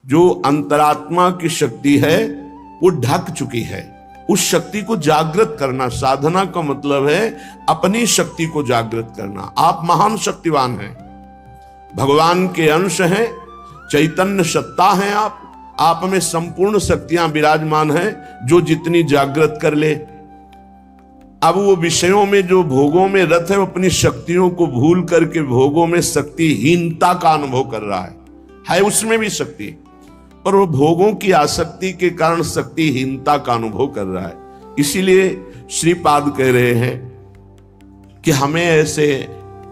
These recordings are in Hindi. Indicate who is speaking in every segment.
Speaker 1: जो अंतरात्मा की शक्ति है वो ढक चुकी है। उस शक्ति को जागृत करना, साधना का मतलब है अपनी शक्ति को जागृत करना। आप महान शक्तिवान हैं, भगवान के अंश हैं, चैतन्य सत्ता हैं। आप में संपूर्ण शक्तियां विराजमान हैं, जो जितनी जागृत कर ले। अब वो विषयों में, जो भोगों में रत है, वो अपनी शक्तियों को भूल करके भोगों में शक्तिहीनता का अनुभव कर रहा है उसमें भी शक्ति, पर वो भोगों की आसक्ति के कारण शक्तिहीनता का अनुभव कर रहा है। इसीलिए श्रीपाद कह रहे हैं कि हमें ऐसे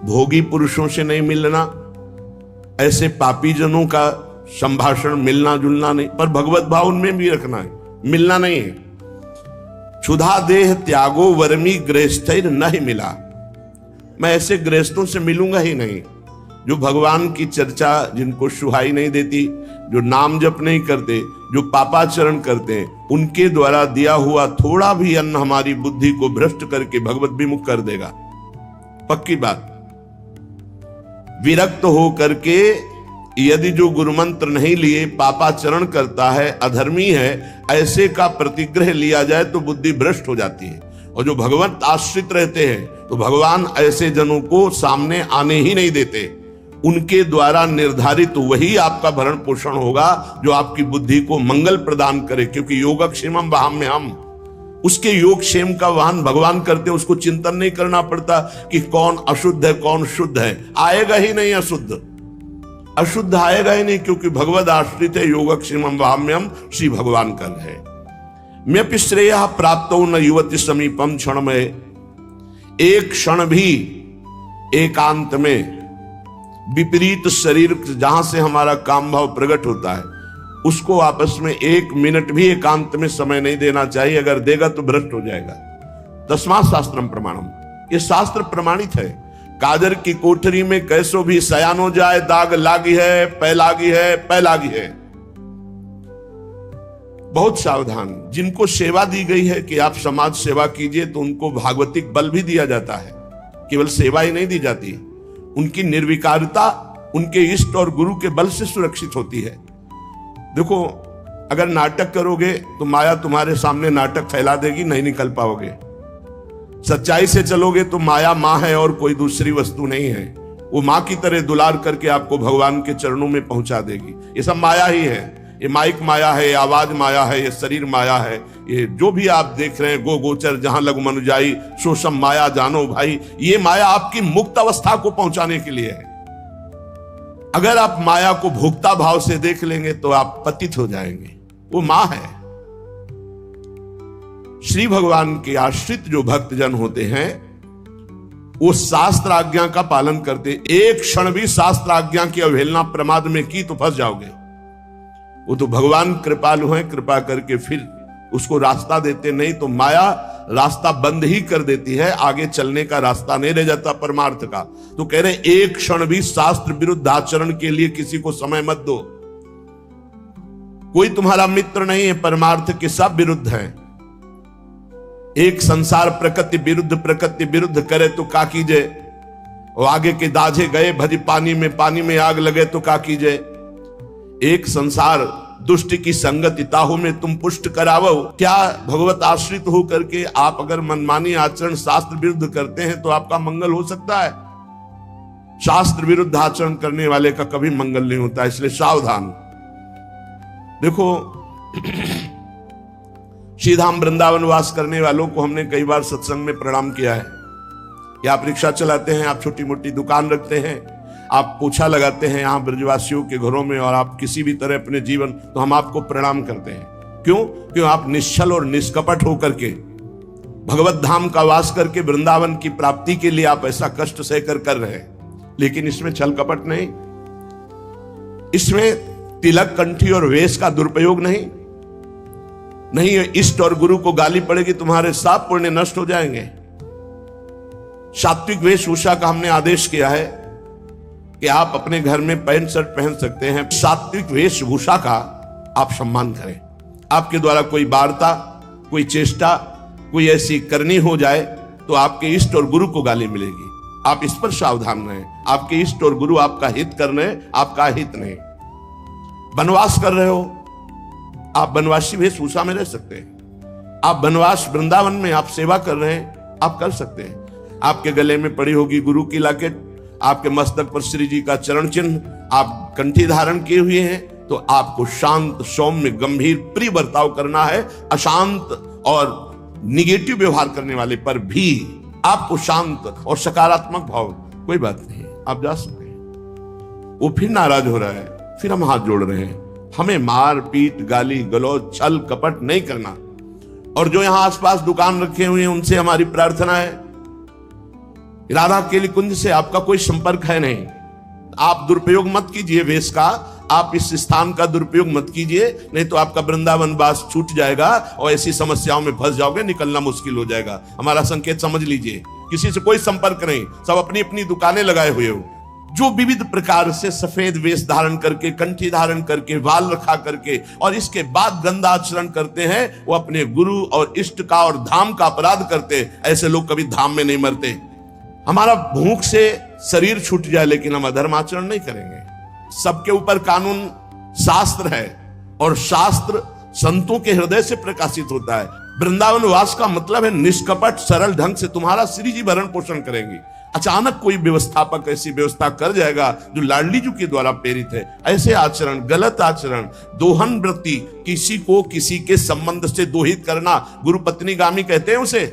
Speaker 1: भोगी पुरुषों से नहीं मिलना, ऐसे पापी जनों का संभाषण मिलना जुलना नहीं, पर भगवत भाव उनमें भी रखना है, मिलना नहीं है। क्षुधा देह त्यागो वर्मी गृहस्थैर नहीं मिला, मैं ऐसे गृहस्थों से मिलूंगा ही नहीं जो भगवान की चर्चा, जिनको सुहाई नहीं देती, जो नाम जप नहीं करते, जो पापाचरण करते हैं। उनके द्वारा दिया हुआ थोड़ा भी अन्न हमारी बुद्धि को भ्रष्ट करके भगवत विमुख कर देगा, पक्की बात। विरक्त हो करके यदि जो गुरु मंत्र नहीं लिए पापाचरण करता है, अधर्मी है, ऐसे का प्रतिग्रह लिया जाए तो बुद्धि भ्रष्ट हो जाती है। और जो भगवत आश्रित रहते हैं तो भगवान ऐसे जनों को सामने आने ही नहीं देते। उनके द्वारा निर्धारित वही आपका भरण पोषण होगा जो आपकी बुद्धि को मंगल प्रदान करे, क्योंकि योगक्षेमम वहाम्यहम्, उसके योगक्षेम का वाहन भगवान करते, उसको चिंतन नहीं करना पड़ता कि कौन अशुद्ध है कौन शुद्ध है। आएगा ही नहीं अशुद्ध आएगा ही नहीं, क्योंकि भगवद आश्रित है। योगक्षेमम वहाम्यहम्, श्री भगवान कर है। म्यपि श्रेयः प्राप्तो न युवति समीपम क्षण में, एक क्षण भी एकांत में विपरीत शरीर जहां से हमारा काम भाव प्रकट होता है, उसको आपस में एक मिनट भी एकांत में समय नहीं देना चाहिए। अगर देगा तो भ्रष्ट हो जाएगा। तस्मात् शास्त्रम प्रमाणम, ये शास्त्र प्रमाणित है। कादर की कोठरी में कैसो भी सयान हो जाए, दाग लागी है, पै लागी है, पै लागी है। बहुत सावधान। जिनको सेवा दी गई है कि आप समाज सेवा कीजिए, तो उनको भागवतिक बल भी दिया जाता है, केवल सेवा ही नहीं दी जाती। उनकी निर्विकारता उनके इष्ट और गुरु के बल से सुरक्षित होती है। देखो, अगर नाटक करोगे तो माया तुम्हारे सामने नाटक फैला देगी, नहीं निकल पाओगे। सच्चाई से चलोगे तो माया माँ है और कोई दूसरी वस्तु नहीं है। वो माँ की तरह दुलार करके आपको भगवान के चरणों में पहुंचा देगी। ये सब माया ही है। ये माइक माया है, आवाज माया है, ये शरीर माया है, ये जो भी आप देख रहे हैं, गो गोचर जहां लघु मनुजाई सो सब माया जानो भाई। ये माया आपकी मुक्त अवस्था को पहुंचाने के लिए है। अगर आप माया को भोक्ता भाव से देख लेंगे तो आप पतित हो जाएंगे। वो मां है। श्री भगवान के आश्रित जो भक्तजन होते हैं वो शास्त्र आज्ञा का पालन करते। एक क्षण भी शास्त्र आज्ञा की अवहेलना प्रमाद में की तो फंस जाओगे। वो तो भगवान कृपालु हैं, कृपा करके फिर उसको रास्ता देते, नहीं तो माया रास्ता बंद ही कर देती है, आगे चलने का रास्ता नहीं रह जाता परमार्थ का। तो कह रहे एक क्षण भी शास्त्र विरुद्ध आचरण के लिए किसी को समय मत दो। कोई तुम्हारा मित्र नहीं है, परमार्थ के सब विरुद्ध हैं। एक संसार प्रकृति विरुद्ध करे तो का कीजिए, और आगे के दाझे गए भज पानी में आग लगे तो का कीजिए। एक संसार दुष्ट की संगति ताहू में तुम पुष्ट करावो। क्या भगवत आश्रित हो करके आप अगर मनमानी आचरण शास्त्र विरुद्ध करते हैं तो आपका मंगल हो सकता है? शास्त्र विरुद्ध आचरण करने वाले का कभी मंगल नहीं होता, इसलिए सावधान। देखो, श्रीधाम वृंदावन वास करने वालों को हमने कई बार सत्संग में प्रणाम किया है कि आप रिक्शा चलाते हैं, आप छोटी मोटी दुकान रखते हैं, आप पोछा लगाते हैं यहाँ ब्रजवासियों के घरों में, और आप किसी भी तरह अपने जीवन, तो हम आपको प्रणाम करते हैं। क्यों आप निश्चल और निष्कपट होकर के भगवत धाम का वास करके वृंदावन की प्राप्ति के लिए आप ऐसा कष्ट सहकर कर रहे हैं। लेकिन इसमें छल कपट नहीं, इसमें तिलक कंठी और वेश का दुरुपयोग नहीं। इष्ट और गुरु को गाली पड़ेगी, तुम्हारे सब पुण्य नष्ट हो जाएंगे। सात्विक वेशभूषा का हमने आदेश किया है कि आप अपने घर में पैंट शर्ट पहन सकते हैं। सात्विक वेशभूषा का आप सम्मान करें। आपके द्वारा कोई वार्ता, कोई चेष्टा, कोई ऐसी करनी हो जाए तो आपके इष्ट और गुरु को गाली मिलेगी। आप इस पर सावधान रहें। आपके इष्ट और गुरु आपका हित कर रहे हैं, आपका हित नहीं। वनवास कर रहे हो, आप वनवासी वेशभूषा में रह सकते हैं। आप वनवास वृंदावन में आप सेवा कर रहे हैं, आप कर सकते हैं। आपके गले में पड़ी होगी गुरु की लॉकेट, आपके मस्तक पर श्री जी का चरण चिन्ह, आप कंठी धारण किए हुए हैं, तो आपको शांत, सौम्य, गंभीर, प्रिय बर्ताव करना है। अशांत और निगेटिव व्यवहार करने वाले पर भी आपको शांत और सकारात्मक भाव, कोई बात नहीं, आप जा सकते हैं। वो फिर नाराज हो रहा है, फिर हम हाथ जोड़ रहे हैं। हमें मार पीट, गाली गलौज, छल कपट नहीं करना। और जो यहां आसपास दुकान रखे हुए हैं उनसे हमारी प्रार्थना है, राधा केली कुंज से आपका कोई संपर्क है नहीं, आप दुरुपयोग मत कीजिए वेश का, आप इस स्थान का दुरुपयोग मत कीजिए, नहीं तो आपका वृंदावन वास छूट जाएगा और ऐसी समस्याओं में फंस जाओगे, निकलना मुश्किल हो जाएगा। हमारा संकेत समझ लीजिए, किसी से कोई संपर्क नहीं, सब अपनी अपनी दुकानें लगाए हुए हो। जो विविध प्रकार से सफेद वेश धारण करके, कंठी धारण करके, बाल रखा करके और इसके बाद गंदा आचरण करते हैं, वो अपने गुरु और इष्ट का और धाम का अपराध करते। ऐसे लोग कभी धाम में नहीं मरते। हमारा भूख से शरीर छूट जाए लेकिन हम अधर्म आचरण नहीं करेंगे। सबके ऊपर कानून शास्त्र है और शास्त्र संतों के हृदय से प्रकाशित होता है। वृंदावन वास का मतलब है निष्कपट सरल ढंग से तुम्हारा श्री जी भरण पोषण करेंगे। अचानक कोई व्यवस्थापक ऐसी व्यवस्था कर जाएगा जो लाडली जी के द्वारा प्रेरित है, ऐसे आचरण, गलत आचरण, दोहन वृत्ति, किसी को किसी के संबंध से दोहित करना, गुरु पत्नी गामी कहते हैं उसे।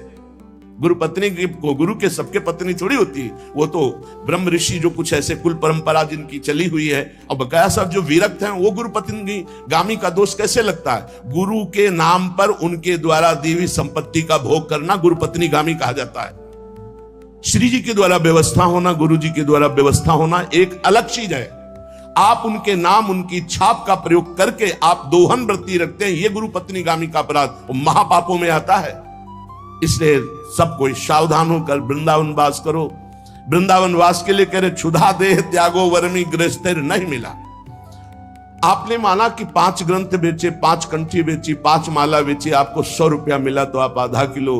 Speaker 1: गुरु पत्नी गुरु के सबके पत्नी थोड़ी होती है, वो तो ब्रह्म ऋषि जो कुछ ऐसे कुल परंपरा जिनकी चली हुई है और बकाया सब जो विरक्त हैं, वो गुरु पत्नी गामी का दोष कैसे लगता है? गुरु के नाम पर उनके द्वारा दी हुई संपत्ति का भोग करना गुरु पत्नी गामी कहा जाता है। श्री जी के द्वारा व्यवस्था होना, गुरु जी के द्वारा व्यवस्था होना एक अलग चीज है। आप उनके नाम, उनकी छाप का प्रयोग करके आप दोहन वृत्ति रखते हैं, ये गुरु पत्नी गामी का अपराध महापापों में आता है। इसलिए सब कोई सावधान होकर वृंदावन वास करो। वृंदावन वास के लिए कह रहे क्षुधा देह त्यागो वर्मी गृहस्थिर नहीं मिला। आपने माना कि 5 ग्रंथ बेचे, 5 कंठी बेची, 5 माला बेची, आपको 100 रुपया मिला, तो आप आधा किलो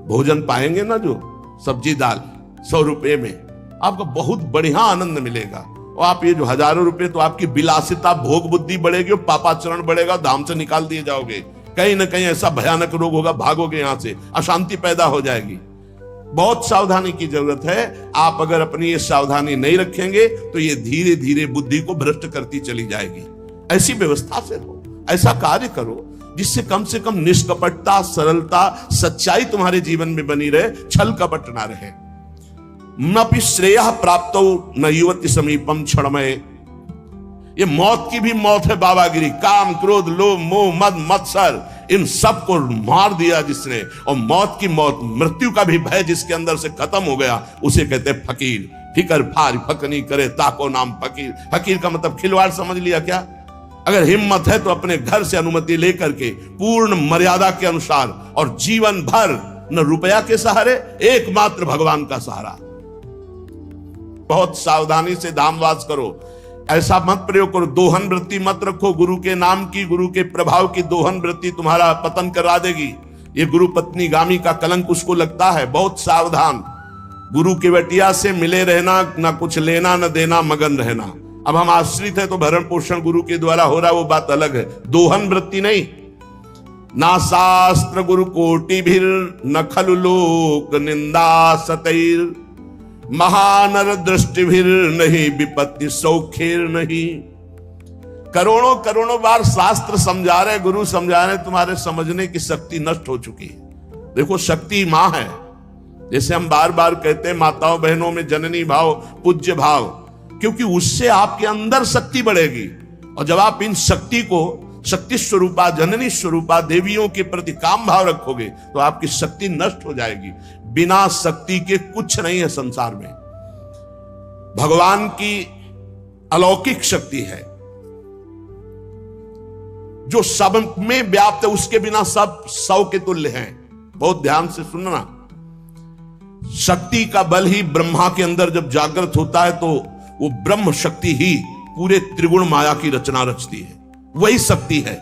Speaker 1: भोजन पाएंगे ना, जो सब्जी दाल 100 रुपए में आपको बहुत बढ़िया आनंद मिलेगा। और आप ये जो हजारों रुपए, तो आपकी विलासिता, भोग बुद्धि बढ़ेगी और पापाचरण बढ़ेगा, धाम से निकाल दिए जाओगे। कहीं ना कहीं ऐसा भयानक रोग होगा, भागोगे यहां से, अशांति पैदा हो जाएगी। बहुत सावधानी की जरूरत है। आप अगर अपनी ये सावधानी नहीं रखेंगे तो ये धीरे धीरे बुद्धि को भ्रष्ट करती चली जाएगी। ऐसी व्यवस्था से रहो, ऐसा कार्य करो जिससे कम से कम निष्कपटता, सरलता, सच्चाई तुम्हारे जीवन में बनी रहे, छल कपट ना रहे। नपि श्रेयः प्राप्तो न युवति समीपम क्षणमय। ये मौत की भी मौत है बाबागिरी। काम, क्रोध, लोभ, मोह, मद, मत्सर, इन सब को मार दिया जिसने, और मौत की मौत, मृत्यु का भी भय जिसके अंदर से खत्म हो गया, उसे कहते फकीर। फिकर फार फकनी करे ताको नाम फकीर। फकीर का मतलब खिलवाड़ समझ लिया क्या? अगर हिम्मत है तो अपने घर से अनुमति लेकर के पूर्ण मर्यादा के अनुसार और जीवन भर न रुपया के सहारे, एकमात्र भगवान का सहारा। बहुत सावधानी से धामवास करो। ऐसा मत प्रयोग करो, दोहन वृत्ति मत रखो। गुरु के नाम की, गुरु के प्रभाव की दोहन वृत्ति तुम्हारा पतन करा देगी। ये गुरु पत्नी गामी का कलंक उसको लगता है। बहुत सावधान। गुरु की बेटिया से मिले रहना, ना कुछ लेना न देना, मगन रहना। अब हम आश्रित है तो भरण पोषण गुरु के द्वारा हो रहा है, वो बात अलग है। दोहन वृत्ति नहीं। ना शास्त्र गुरु कोटि भीर न खलु लोक निंदा सतैर। महानर दृष्टि भीर नहीं विपत्ति सौखेर नहीं। करोड़ों करोड़ों बार शास्त्र समझा रहे, गुरु समझा रहे, तुम्हारे समझने की शक्ति नष्ट हो चुकी है। देखो, शक्ति मां है। जैसे हम बार बार कहते हैं, माताओं बहनों में जननी भाव, पूज्य भाव, क्योंकि उससे आपके अंदर शक्ति बढ़ेगी। और जब आप इन शक्ति को शक्ति स्वरूपा, जननी स्वरूपा देवियों के प्रति काम भाव रखोगे तो आपकी शक्ति नष्ट हो जाएगी। बिना शक्ति के कुछ नहीं है संसार में। भगवान की अलौकिक शक्ति है जो सब में व्याप्त है, उसके बिना सब सौ के तुल्य हैं। बहुत ध्यान से सुनना। शक्ति का बल ही ब्रह्मा के अंदर जब जागृत होता है तो वो ब्रह्म शक्ति ही पूरे त्रिगुण माया की रचना रचती है। वही शक्ति है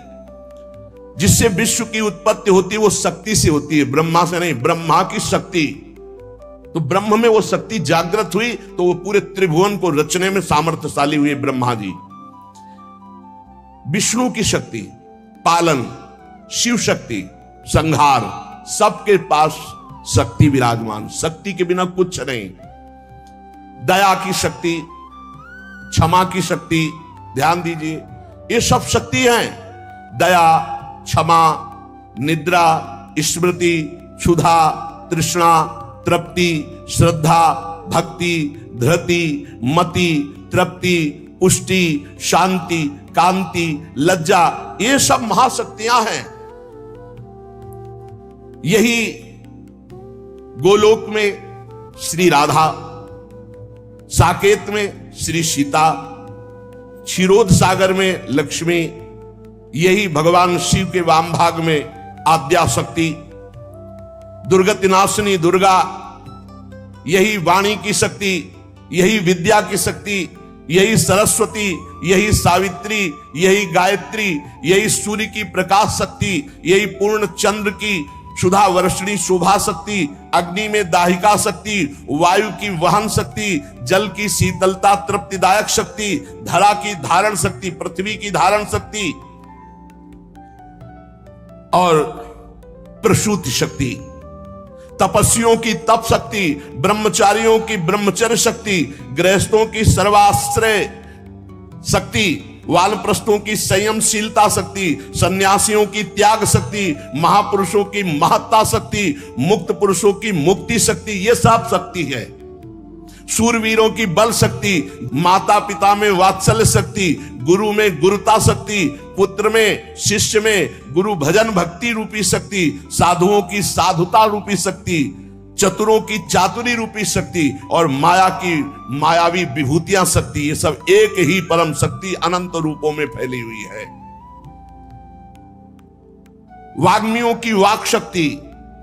Speaker 1: जिससे विश्व की उत्पत्ति होती है, वो शक्ति से होती है, ब्रह्मा से नहीं। ब्रह्मा की शक्ति, तो ब्रह्म में वो शक्ति जागृत हुई तो वो पूरे त्रिभुवन को रचने में सामर्थ्यशाली हुए ब्रह्मा जी। विष्णु की शक्ति पालन, शिव शक्ति संहार, सबके पास शक्ति विराजमान। शक्ति के बिना कुछ नहीं। दया की शक्ति, क्षमा की शक्ति, ध्यान दीजिए, ये सब शक्ति हैं। दया, क्षमा, निद्रा, स्मृति, क्षुधा, तृष्णा, तृप्ति, श्रद्धा, भक्ति, धृति, मति, तृप्ति, पुष्टि, शांति, कांति, लज्जा, ये सब महाशक्तियां हैं। यही गोलोक में श्री राधा, साकेत में श्री सीता, क्षीरोद सागर में लक्ष्मी, यही भगवान शिव के वाम भाग में आद्या शक्ति, दुर्गति नाशिनी दुर्गा, यही वाणी की शक्ति, यही विद्या की शक्ति, यही सरस्वती, यही सावित्री, यही गायत्री, यही सूर्य की प्रकाश शक्ति, यही पूर्ण चंद्र की सुधा वर्षिणी शोभा शक्ति, अग्नि में दाहिका शक्ति, वायु की वहन शक्ति, जल की शीतलता तृप्तिदायक शक्ति, धरा की धारण शक्ति, पृथ्वी की धारण शक्ति और प्रसूति शक्ति, तपस्वियों की तप शक्ति, ब्रह्मचारियों की ब्रह्मचर्य शक्ति, गृहस्थों की सर्वाश्रय शक्ति, वानप्रस्थों की संयमशीलता शक्ति, सन्यासियों की त्याग शक्ति, महापुरुषों की महत्ता शक्ति, मुक्त पुरुषों की मुक्ति शक्ति, ये सब शक्ति है। शूरवीरों की बल शक्ति, माता पिता में वात्सल्य शक्ति, गुरु में गुरुता शक्ति, पुत्र में शिष्य में गुरु भजन भक्ति रूपी शक्ति, साधुओं की साधुता रूपी शक्ति, चतुरों की चातुरी रूपी शक्ति और माया की मायावी विभूतियां शक्ति, ये सब एक ही परम शक्ति अनंत रूपों में फैली हुई है। वाग्मियों की वाक शक्ति,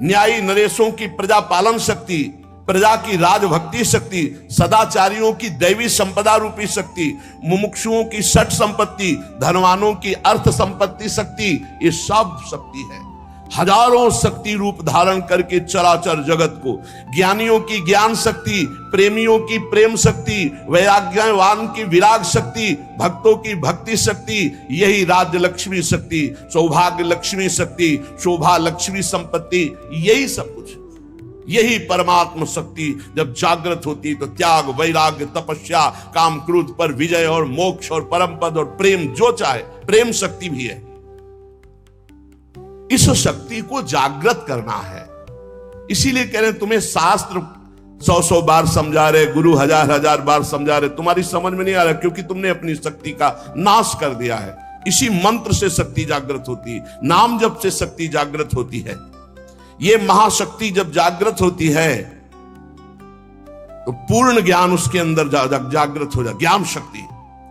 Speaker 1: न्यायी नरेशों की प्रजा पालन शक्ति, प्रजा की राजभक्ति शक्ति, सदाचारियों की दैवी संपदा रूपी शक्ति, मुमुक्षुओं की षट संपत्ति, धनवानों की अर्थ संपत्ति शक्ति, ये सब शक्ति है। हजारों शक्ति रूप धारण करके चराचर जगत को, ज्ञानियों की ज्ञान शक्ति, प्रेमियों की प्रेम शक्ति, वैराग्यवान की विराग शक्ति, भक्तों की भक्ति शक्ति, यही राज्य लक्ष्मी शक्ति, सौभाग्य लक्ष्मी शक्ति, शोभा लक्ष्मी संपत्ति, यही सब कुछ, यही परमात्म शक्ति जब जागृत होती तो त्याग, वैराग्य, तपस्या, काम क्रोध पर विजय और मोक्ष और परम पद और प्रेम, जो चाहे, प्रेम शक्ति भी है। इस शक्ति को जागृत करना है। इसीलिए कह रहे तुम्हें शास्त्र 100 बार समझा रहे, गुरु हजार बार समझा रहे, तुम्हारी समझ में नहीं आ रहा, क्योंकि तुमने अपनी शक्ति का नाश कर दिया है। इसी मंत्र से शक्ति जागृत होती है, नाम जप से शक्ति जागृत होती है। ये महाशक्ति जब जागृत होती है तो पूर्ण ज्ञान उसके अंदर जागृत हो जाता। ज्ञान शक्ति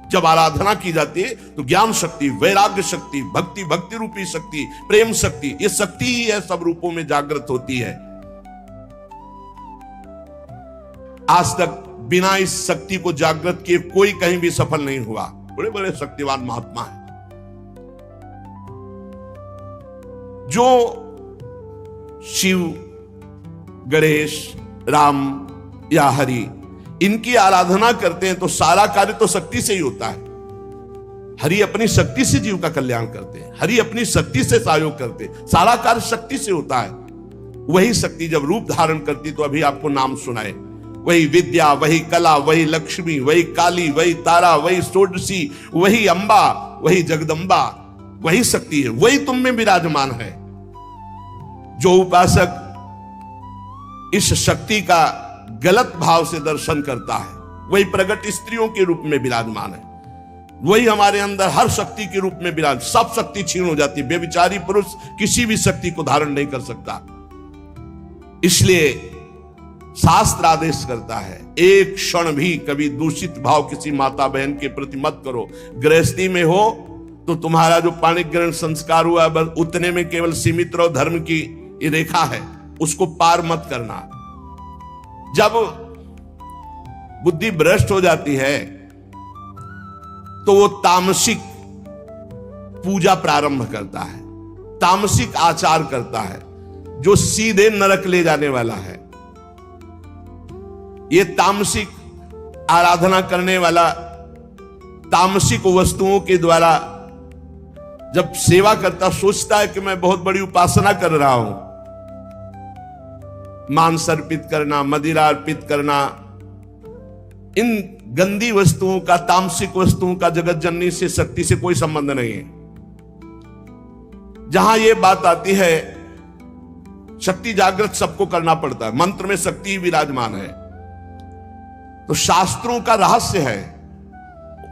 Speaker 1: जब आराधना की जाती है तो ज्ञान शक्ति, वैराग्य शक्ति, भक्ति, भक्ति रूपी शक्ति, प्रेम शक्ति, ये शक्ति ही है, सब रूपों में जागृत होती है। आज तक बिना इस शक्ति को जागृत किए कोई कहीं भी सफल नहीं हुआ। बड़े बड़े शक्तिवान महात्मा हैं जो शिव, गणेश, राम या हरि, इनकी आराधना करते हैं तो सारा कार्य तो शक्ति से ही होता है। हरि अपनी शक्ति से जीव का कल्याण करते हैं, हरि अपनी शक्ति से सहयोग करते हैं, सारा कार्य शक्ति से होता है। वही शक्ति जब रूप धारण करती तो अभी आपको नाम सुनाए, वही विद्या, वही कला, वही लक्ष्मी, वही काली, वही तारा, वही षोडशी, वही अंबा, वही जगदम्बा, वही शक्ति है, वही तुम में विराजमान है। जो उपासक इस शक्ति का गलत भाव से दर्शन करता है वही प्रगट स्त्रियों के रूप में विराजमान है, वही हमारे अंदर हर शक्ति के रूप में विराज, सब शक्ति छीन हो जाती है। बेविचारी पुरुष किसी भी शक्ति को धारण नहीं कर सकता। इसलिए शास्त्र आदेश करता है, एक क्षण भी कभी दूषित भाव किसी माता बहन के प्रति मत करो। गृहस्थी में हो तो तुम्हारा जो पाणिक ग्रहण संस्कार हुआ बस उतने में केवल सीमित रहो, धर्म की ये रेखा है उसको पार मत करना। जब बुद्धि भ्रष्ट हो जाती है तो वो तामसिक पूजा प्रारंभ करता है, तामसिक आचार करता है जो सीधे नरक ले जाने वाला है। ये तामसिक आराधना करने वाला तामसिक वस्तुओं के द्वारा जब सेवा करता सोचता है कि मैं बहुत बड़ी उपासना कर रहा हूं, मांस अर्पित करना, मदिरा अर्पित करना, इन गंदी वस्तुओं का, तामसिक वस्तुओं का जगत जननी से, शक्ति से कोई संबंध नहीं है। जहां यह बात आती है, शक्ति जागृत सबको करना पड़ता है, मंत्र में शक्ति विराजमान है। तो शास्त्रों का रहस्य है,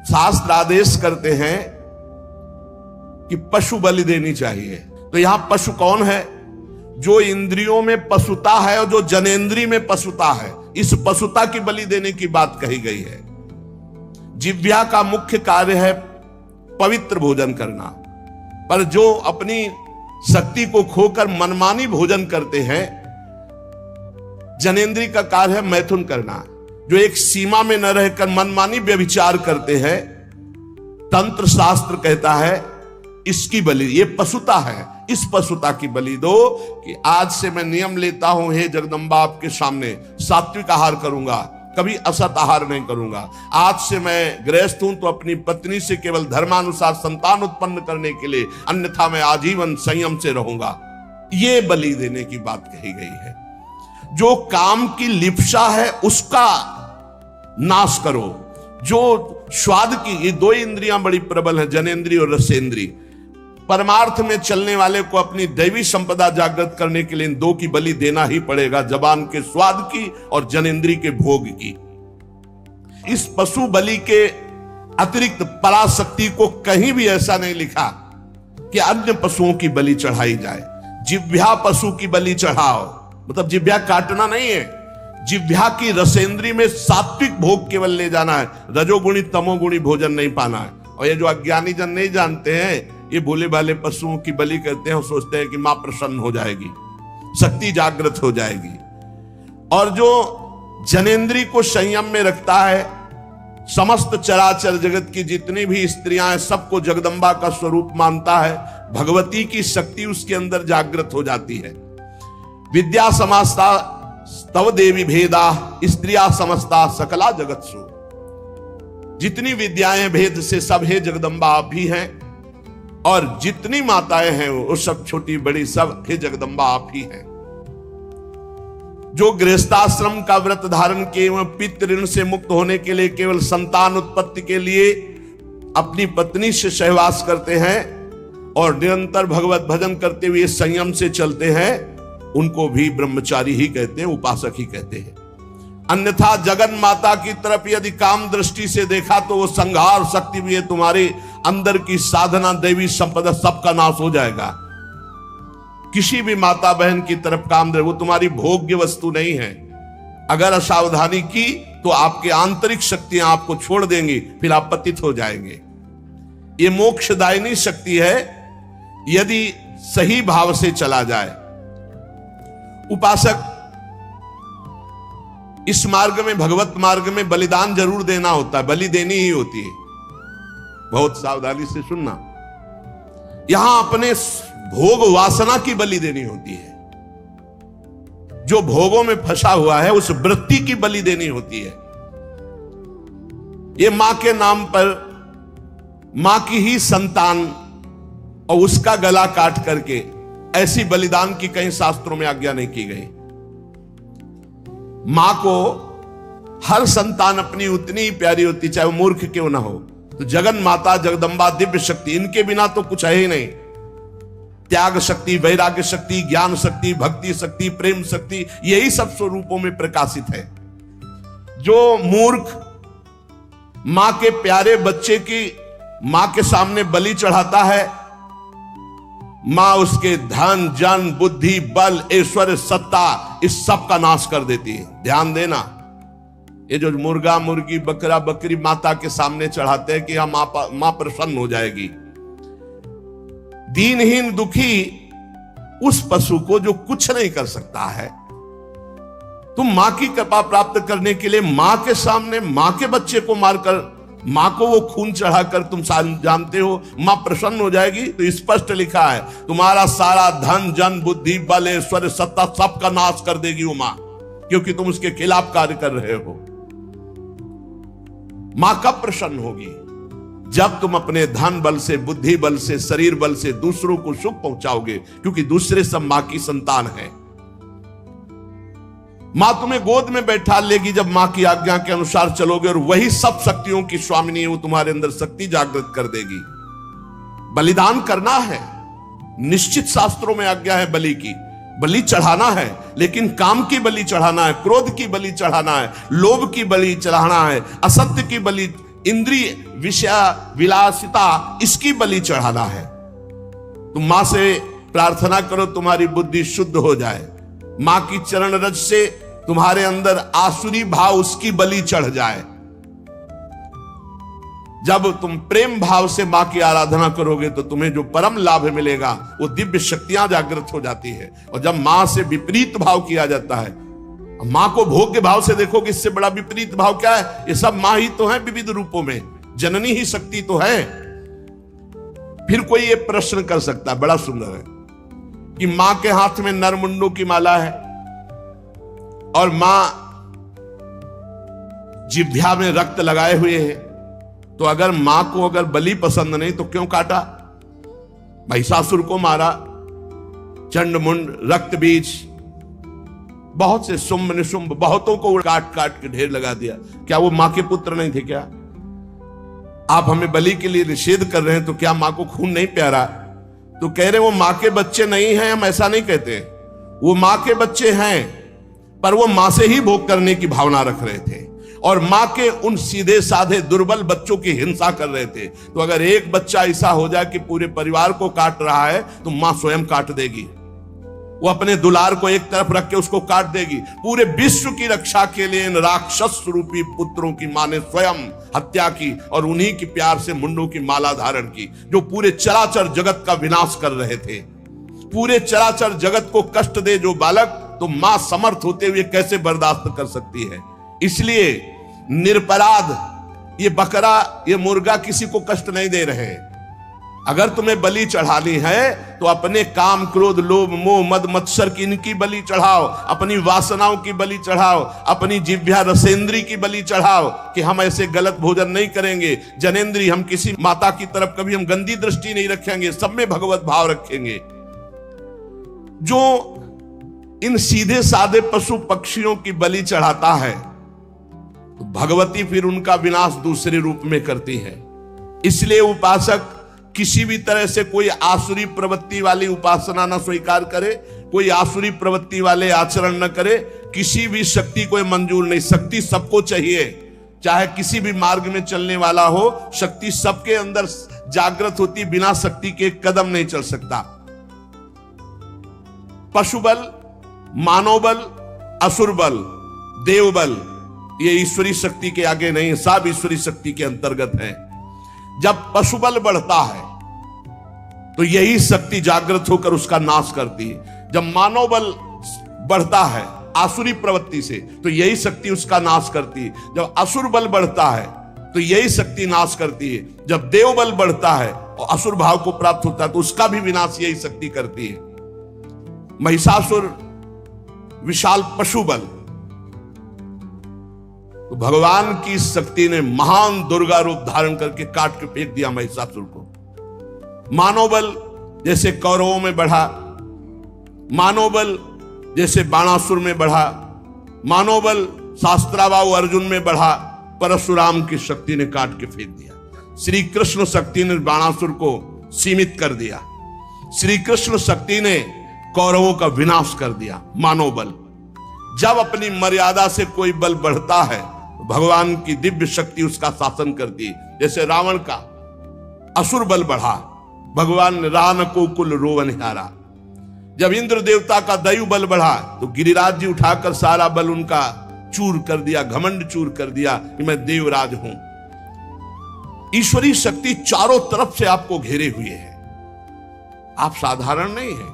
Speaker 1: शास्त्र आदेश करते हैं कि पशु बलि देनी चाहिए। तो यहां पशु कौन है? जो इंद्रियों में पशुता है और जो जनेंद्री में पशुता है, इस पशुता की बलि देने की बात कही गई है। जिह्वा का मुख्य कार्य है पवित्र भोजन करना, पर जो अपनी शक्ति को खोकर मनमानी भोजन करते हैं, जनेंद्री का कार्य है मैथुन करना। जो एक सीमा में न रहकर मनमानी व्यभिचार करते हैं, तंत्र शास्त्र कहता है इसकी बलि, ये पशुता है, इस पशुता की बलि दो कि आज से मैं नियम लेता हूं, हे जगदम्बा आपके सामने सात्विक आहार करूंगा, कभी असत आहार नहीं करूंगा। आज से मैं गृहस्थ हूं तो अपनी पत्नी से केवल धर्मानुसार संतान उत्पन्न करने के लिए, अन्यथा मैं आजीवन संयम से रहूंगा। ये बलि देने की बात कही गई है। जो काम की लिप्सा है उसका नाश करो। जो स्वाद की, ये दो इंद्रियां बड़ी प्रबल है, जनेंद्री और रसेंद्री। परमार्थ में चलने वाले को अपनी दैवी संपदा जागृत करने के लिए इन दो की बलि देना ही पड़ेगा, जबान के स्वाद की और जनेंद्री के भोग की। इस पशु बलि के अतिरिक्त पराशक्ति को कहीं भी ऐसा नहीं लिखा कि अन्य पशुओं की बलि चढ़ाई जाए। जिह्वा पशु की बलि चढ़ाओ, मतलब जिह्वा काटना नहीं है, जिह्वा की रसेंद्री में सात्विक भोग केवल ले जाना है, रजोगुणी तमोगुणी भोजन नहीं पाना है। और ये जो अज्ञानी जन नहीं जानते हैं, ये भोले भाले पशुओं की बलि करते हैं और सोचते हैं कि मां प्रसन्न हो जाएगी, शक्ति जागृत हो जाएगी। और जो जनेंद्री को संयम में रखता है, समस्त चराचर जगत की जितनी भी स्त्रियां हैं सबको जगदम्बा का स्वरूप मानता है, भगवती की शक्ति उसके अंदर जागृत हो जाती है। विद्या समस्ता तव देवी भेदा स्त्रिया समस्ता सकला जगत्सु। जितनी विद्याएं भेद से सब है जगदम्बा आप भी हैं, और जितनी माताएं हैं वो सब छोटी बड़ी सब हे जगदम्बा आप ही हैं। जो गृहस्थाश्रम का व्रत धारण किए एवं पितृ ऋण से मुक्त होने के लिए केवल संतान उत्पत्ति के लिए अपनी पत्नी से सहवास करते हैं और निरंतर भगवत भजन करते हुए संयम से चलते हैं, उनको भी ब्रह्मचारी ही कहते हैं, उपासक ही कहते हैं। अन्यथा जगन माता की तरफ यदि काम दृष्टि से देखा तो वो संहार शक्ति भी है, तुम्हारे अंदर की साधना दैवी संपदा सबका नाश हो जाएगा। किसी भी माता बहन की तरफ काम दे, वो तुम्हारी भोग्य वस्तु नहीं है। अगर असावधानी की तो आपके आंतरिक शक्तियां आपको छोड़ देंगी, फिर आप पतित हो जाएंगे। ये मोक्षदायिनी शक्ति है यदि सही भाव से चला जाए। उपासक इस मार्ग में, भगवत मार्ग में बलिदान जरूर देना होता है, बलि देनी ही होती है। बहुत सावधानी से सुनना, यहां अपने भोग वासना की बलि देनी होती है। जो भोगों में फंसा हुआ है उस वृत्ति की बलि देनी होती है। ये मां के नाम पर, मां की ही संतान और उसका गला काट करके, ऐसी बलिदान की कहीं शास्त्रों में आज्ञा नहीं की गई। मां को हर संतान अपनी उतनी ही प्यारी होती, चाहे वो मूर्ख क्यों ना हो। तो जगन माता जगदम्बा दिव्य शक्ति, इनके बिना तो कुछ है ही नहीं। त्याग शक्ति, वैराग्य शक्ति, ज्ञान शक्ति, भक्ति शक्ति, प्रेम शक्ति, यही सब स्वरूपों में प्रकाशित है। जो मूर्ख मां के प्यारे बच्चे की मां के सामने बलि चढ़ाता है, मां उसके धन जन बुद्धि बल ऐश्वर्य सत्ता इस सब का नाश कर देती है। ध्यान देना, ये जो मुर्गा मुर्गी बकरा बकरी माता के सामने चढ़ाते हैं कि हम मां प्रसन्न हो जाएगी, दीनहीन दुखी उस पशु को जो कुछ नहीं कर सकता है, तुम मां की कृपा प्राप्त करने के लिए मां के सामने मां के बच्चे को मारकर, मां को वो खून चढ़ाकर तुम जानते हो मां प्रसन्न हो जाएगी। तो स्पष्ट लिखा है तुम्हारा सारा धन जन बुद्धि बल ऐश्वर्य सत्ता सबका नाश कर देगी वो मां, क्योंकि तुम उसके खिलाफ कार्य कर रहे हो। मां कब प्रसन्न होगी? जब तुम अपने धन बल से, बुद्धि बल से, शरीर बल से दूसरों को सुख पहुंचाओगे, क्योंकि दूसरे सब मां की संतान है। मां तुम्हें गोद में बैठा लेगी जब मां की आज्ञा के अनुसार चलोगे, और वही सब शक्तियों की स्वामिनी है, वो तुम्हारे अंदर शक्ति जागृत कर देगी। बलिदान करना है, निश्चित शास्त्रों में आज्ञा है बलि की, बलि चढ़ाना है, लेकिन काम की बलि चढ़ाना है, क्रोध की बलि चढ़ाना है, लोभ की बलि चढ़ाना है, असत्य की बलि, इंद्रिय विषय विलासिता, इसकी बलि चढ़ाना है। तुम मां से प्रार्थना करो तुम्हारी बुद्धि शुद्ध हो जाए, मां की चरण रज से तुम्हारे अंदर आसुरी भाव उसकी बलि चढ़ जाए। जब तुम प्रेम भाव से मां की आराधना करोगे तो तुम्हें जो परम लाभ मिलेगा वो दिव्य शक्तियां जागृत हो जाती है। और जब मां से विपरीत भाव किया जाता है, मां को भोग्य भाव से देखोगे, इससे बड़ा विपरीत भाव क्या है? ये सब मां ही तो है विविध रूपों में, जननी ही शक्ति तो है। फिर कोई ये प्रश्न कर सकता है, बड़ा सुंदर है, कि मां के हाथ में नरमुंडों की माला है और मां जिह्वा में रक्त लगाए हुए है, तो अगर मां को अगर बलि पसंद नहीं तो क्यों काटा? महिषासुर को मारा, चंडमुंड, रक्त बीज, बहुत से शुंभ निशुंभ, बहुतों को काट काट के ढेर लगा दिया। क्या वो मां के पुत्र नहीं थे क्या? आप हमें बलि के लिए निषेध कर रहे हैं, तो क्या मां को खून नहीं प्यारा? तो कह रहे वो मां के बच्चे नहीं हैं, हम ऐसा नहीं कहते, वो मां के बच्चे हैं, पर वो मां से ही भोग करने की भावना रख रहे थे और मां के उन सीधे साधे दुर्बल बच्चों की हिंसा कर रहे थे। तो अगर एक बच्चा ऐसा हो जाए कि पूरे परिवार को काट रहा है, तो मां स्वयं काट देगी, वो अपने दुलार को एक तरफ रख के उसको काट देगी। पूरे विश्व की रक्षा के लिए इन राक्षस रूपी पुत्रों की मां ने स्वयं हत्या की और उन्हीं के प्यार से मुंडों की माला धारण की, जो पूरे चराचर जगत का विनाश कर रहे थे। पूरे चराचर जगत को कष्ट दे जो बालक, तो मां समर्थ होते हुए कैसे बर्दाश्त कर सकती है? इसलिए निरपराध ये बकरा, ये मुर्गा किसी को कष्ट नहीं दे रहे। अगर तुम्हें बलि चढ़ानी है तो अपने काम, क्रोध, लोभ, मोह, मद, मत्सर की इनकी बलि चढ़ाओ, अपनी वासनाओं की बलि चढ़ाओ, अपनी जिह्वा रसेंद्री की बलि चढ़ाओ कि हम ऐसे गलत भोजन नहीं करेंगे, जनेंद्री, हम किसी माता की तरफ कभी हम गंदी दृष्टि नहीं रखेंगे, सब में भगवत भाव रखेंगे। जो इन सीधे साधे पशु पक्षियों की बलि चढ़ाता है, तो भगवती फिर उनका विनाश दूसरे रूप में करती है। इसलिए उपासक किसी भी तरह से कोई आसुरी प्रवृत्ति वाली उपासना न स्वीकार करे, कोई आसुरी प्रवृत्ति वाले आचरण न करे, किसी भी शक्ति को मंजूर नहीं। शक्ति सबको चाहिए, चाहे किसी भी मार्ग में चलने वाला हो, शक्ति सबके अंदर जागृत होती, बिना शक्ति के कदम नहीं चल सकता। पशु बल, मानव बल, असुर बल, देव बल, ये ईश्वरी शक्ति के आगे नहीं, सब ईश्वरी शक्ति के अंतर्गत है। जब पशु बल बढ़ता है तो यही शक्ति जागृत होकर उसका नाश करती है। जब मानव बल बढ़ता है आसुरी प्रवृत्ति से, तो यही शक्ति उसका नाश करती है। जब असुर बल बढ़ता है तो यही शक्ति नाश करती है। जब देव बल बढ़ता है और असुर भाव को प्राप्त होता है तो उसका भी विनाश यही शक्ति करती है। महिषासुर विशाल पशु बल, तो भगवान की शक्ति ने महान दुर्गा रूप धारण करके काट के फेंक दिया महिषासुर को। मानव बल जैसे कौरवों में बढ़ा, मानव बल जैसे बाणासुर में बढ़ा, मानव बल शास्त्राबाहु अर्जुन में बढ़ा, परशुराम की शक्ति ने काट के फेंक दिया। श्री कृष्ण शक्ति ने बाणासुर को सीमित कर दिया, श्री कृष्ण शक्ति ने कौरवों का विनाश कर दिया। मानव बल, जब अपनी मर्यादा से कोई बल बढ़ता है, भगवान की दिव्य शक्ति उसका शासन करती है। जैसे रावण का असुर बल बढ़ा, भगवान ने रान को कुल रोवन हारा। जब इंद्र देवता का दैव बल बढ़ा तो गिरिराज जी उठाकर सारा बल उनका चूर कर दिया, घमंड चूर कर दिया कि मैं देवराज हूं। ईश्वरी शक्ति चारों तरफ से आपको घेरे हुए है। आप साधारण नहीं है,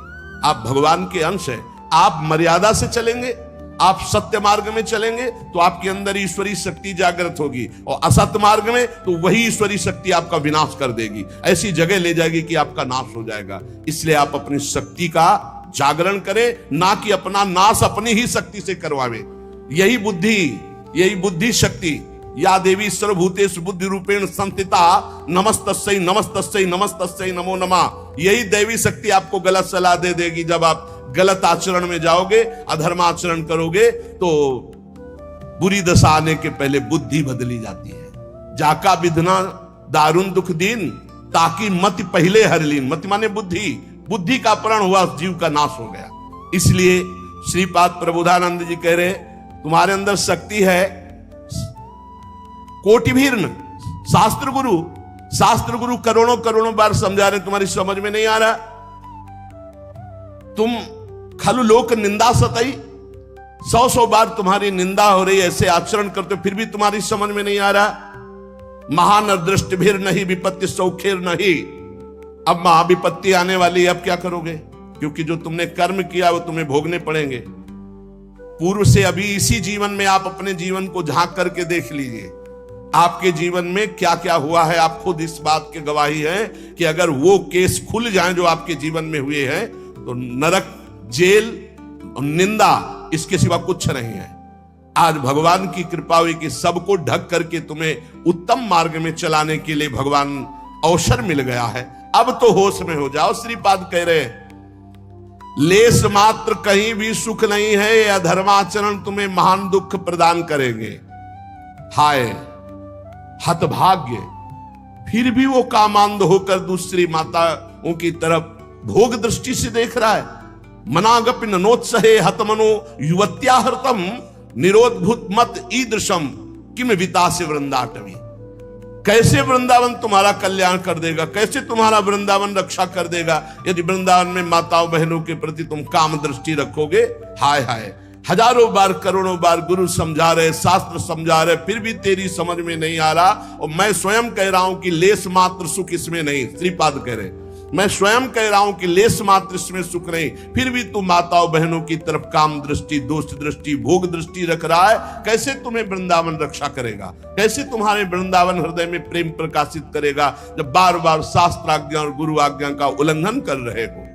Speaker 1: आप भगवान के अंश है। आप मर्यादा से चलेंगे, आप सत्य मार्ग में चलेंगे तो आपके अंदर ईश्वरी शक्ति जागृत होगी, और असत्य मार्ग में तो वही ईश्वरी शक्ति आपका विनाश कर देगी, ऐसी जगह ले जाएगी कि आपका नाश हो जाएगा। इसलिए आप अपनी शक्ति का जागरण करें, ना कि अपना नाश अपनी ही शक्ति से करवावे। यही बुद्धि शक्ति, या देवी सर्वभूतेषु बुद्धि रूपेण संस्थिता नमस्तस्यै नमस्तस्यै नमस्तस्यै नमो नमः। यही दैवी शक्ति आपको गलत सलाह दे देगी। जब आप गलत आचरण में जाओगे, अधर्माचरण करोगे, तो बुरी दशा आने के पहले बुद्धि बदली जाती है। जाका विधना दारुण दुख दीन, ताकि मति पहले हर लीन। मति माने बुद्धि, बुद्धि का अपहरण हुआ, जीव का नाश हो गया। इसलिए श्रीपाद प्रबोधानंद जी कह रहे, तुम्हारे अंदर शक्ति है कोटिभीर्ण। शास्त्र गुरु करोड़ों करोड़ों बार समझा रहे, तुम्हारी समझ में नहीं आ रहा। तुम खलु लोक निंदा सतई, 100 बार तुम्हारी निंदा हो रही, ऐसे आचरण करते हो, फिर भी तुम्हारी समझ में नहीं आ रहा। महान दृष्टिभीर नहीं विपत्ति सौखेर नहीं। अब महाविपत्ति आने वाली है, अब क्या करोगे? क्योंकि जो तुमने कर्म किया वो तुम्हें भोगने पड़ेंगे। पूर्व से अभी इसी जीवन में आप अपने जीवन को झांक करके देख लीजिए, आपके जीवन में क्या क्या हुआ है। आप खुद इस बात के गवाही हैं कि अगर वो केस खुल जाएं जो आपके जीवन में हुए हैं, तो नरक, जेल और निंदा, इसके सिवा कुछ नहीं है। आज भगवान की कृपा हुई कि सबको ढक करके तुम्हें उत्तम मार्ग में चलाने के लिए भगवान अवसर मिल गया है। अब तो होश में हो जाओ। श्रीपाद कह रहे, लेस मात्र कहीं भी सुख नहीं है, यह धर्माचरण तुम्हें महान दुख प्रदान करेंगे। हाय हतभाग्य, फिर भी वो कामांध होकर दूसरी माताओं की तरफ भोग दृष्टि से देख रहा है। मनागपि नोत्सहे हतमनो युवत्या हृतम, निरोधभूत मत ईदृशम किम वितासे वृंदाटवी। कैसे वृंदावन तुम्हारा कल्याण कर देगा, कैसे तुम्हारा वृंदावन रक्षा कर देगा, यदि वृंदावन में माताओं बहनों के प्रति तुम काम दृष्टि रखोगे। हाय हाय, हजारों बार करोड़ों बार गुरु समझा रहे, शास्त्र समझा रहे, फिर भी तेरी समझ में नहीं आ रहा। और मैं स्वयं कह रहा हूं कि लेस मात्र सुख इसमें नहीं। श्रीपाद कह रहे, मैं स्वयं कह रहा हूं कि लेस मात्र इसमें सुख नहीं, फिर भी तू माताओं बहनों की तरफ काम दृष्टि, दोष दृष्टि, भोग दृष्टि रख रहा है। कैसे तुम्हें वृंदावन रक्षा करेगा, कैसे तुम्हारे वृंदावन हृदय में प्रेम प्रकाशित करेगा, जब बार बार शास्त्र आज्ञा और गुरु आज्ञा का उल्लंघन कर रहे हो।